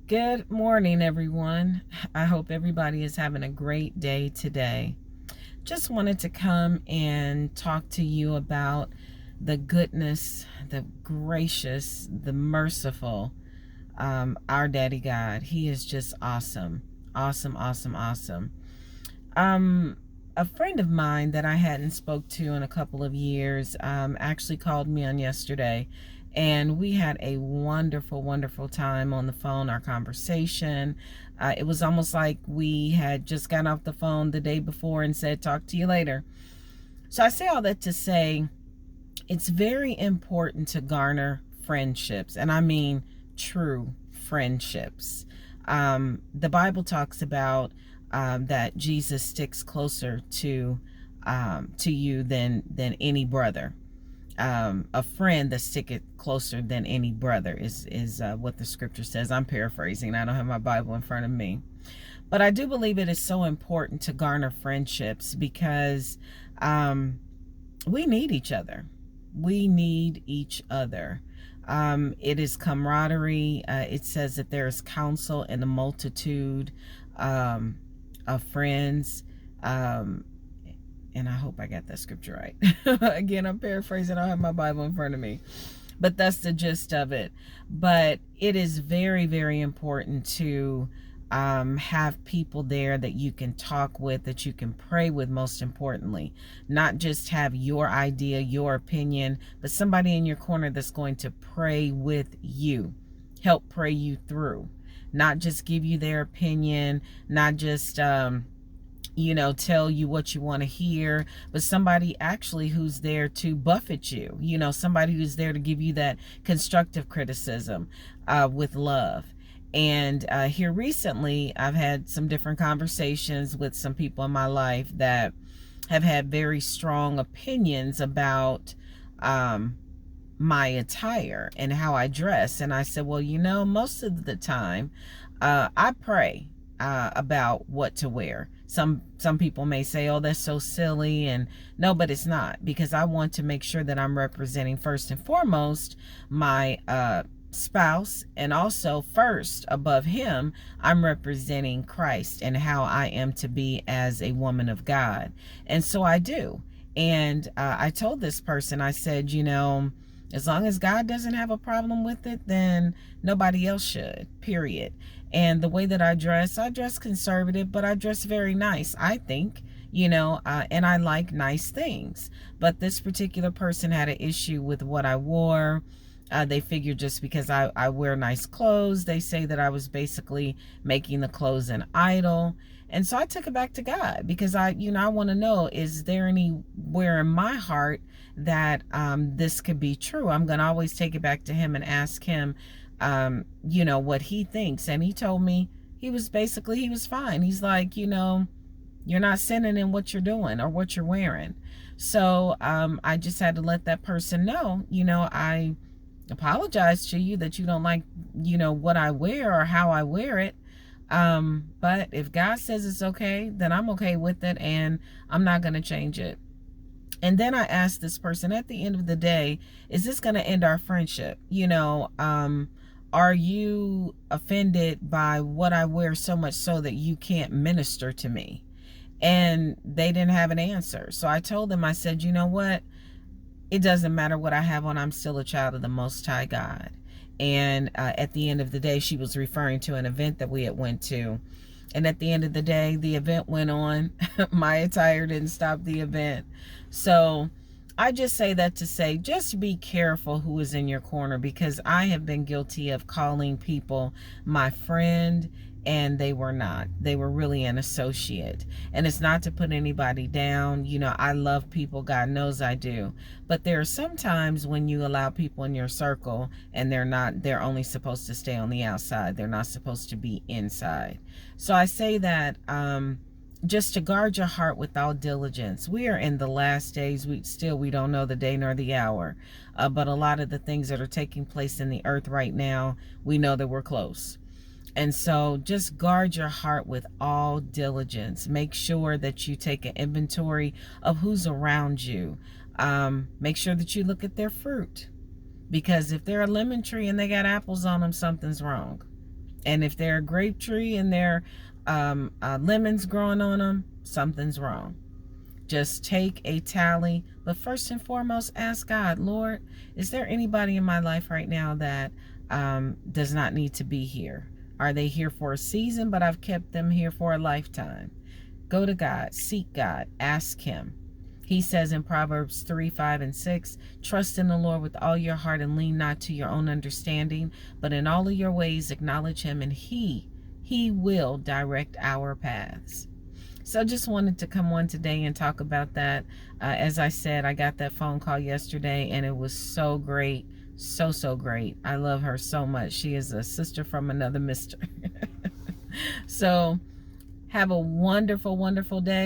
Good morning, everyone. I hope everybody is having a great day today. Just wanted to come and talk to you about the goodness, the gracious, the merciful, our Daddy God. He is just awesome. Awesome, awesome, awesome. A friend of mine that I hadn't spoke to in a couple of years actually called me on yesterday, and we had a wonderful, wonderful time on the phone. Our conversation, it was almost like we had just got off the phone the day before and said, "Talk to you later." So I say all that to say, it's very important to garner friendships, and I mean true friendships. The Bible talks about that Jesus sticks closer to you than any brother. A friend that sticketh closer than any brother is what the scripture says. I'm paraphrasing. I don't have my Bible in front of me, but I do believe it is so important to garner friendships because we need each other. We need each other. It is camaraderie. It says that there is counsel in a multitude of friends. And I hope I got that scripture right. Again, I'm paraphrasing. I don't have my Bible in front of me. But that's the gist of it. But it is very, very important to have people there that you can talk with, that you can pray with, most importantly. Not just have your idea, your opinion, but somebody in your corner that's going to pray with you, help pray you through. Not just give you their opinion, not just tell you what you want to hear, but somebody actually who's there to buffet you, somebody who's there to give you that constructive criticism with love. And here recently, I've had some different conversations with some people in my life that have had very strong opinions about my attire and how I dress. And I said, well, most of the time, I pray about what to wear. Some people may say, oh, that's so silly, and no, but it's not, because I want to make sure that I'm representing first and foremost my spouse, and also first above him, I'm representing Christ and how I am to be as a woman of God. And so I do. And I told this person, I said, as long as God doesn't have a problem with it, then nobody else should, period. And the way that I dress conservative, but I dress very nice, I think, and I like nice things. But this particular person had an issue with what I wore. They figured just because I wear nice clothes, they say that I was basically making the clothes an idol. And so I took it back to God, because I want to know, is there anywhere in my heart that this could be true? I'm going to always take it back to him and ask him, what he thinks. And he told me he was fine. He's like, you're not sinning in what you're doing or what you're wearing. So I just had to let that person know, I apologize to you that you don't like, what I wear or how I wear it. But if God says it's okay, then I'm okay with it, and I'm not going to change it. And then I asked this person, at the end of the day, is this going to end our friendship? Are you offended by what I wear so much so that you can't minister to me? And they didn't have an answer. So I told them, I said, you know what? It doesn't matter what I have on. I'm still a child of the Most High God. And at the end of the day, she was referring to an event that we had went to. And at the end of the day, the event went on. My attire didn't stop the event. So I just say that to say, just be careful who is in your corner, because I have been guilty of calling people my friend, and they were not. They were really an associate. And it's not to put anybody down. I love people. God knows I do. But there are some times when you allow people in your circle and they're only supposed to stay on the outside. They're not supposed to be inside. So I say that just to guard your heart with all diligence. We are in the last days. We don't know the day nor the hour. But a lot of the things that are taking place in the earth right now, we know that we're close. And so just guard your heart with all diligence. Make sure that you take an inventory of who's around you. Make sure that you look at their fruit. Because if they're a lemon tree and they got apples on them, something's wrong. And if they're a grape tree and there lemons growing on them, something's wrong. Just take a tally. But first and foremost, ask God, Lord, is there anybody in my life right now that does not need to be here? Are they here for a season, but I've kept them here for a lifetime? Go to God, seek God, ask him. He says in Proverbs 3, 5, and 6, trust in the Lord with all your heart and lean not to your own understanding, but in all of your ways acknowledge him, and he will direct our paths. So I just wanted to come on today and talk about that. As I said, I got that phone call yesterday, and it was so great. So great. I love her so much. She is a sister from another mister. So have a wonderful day.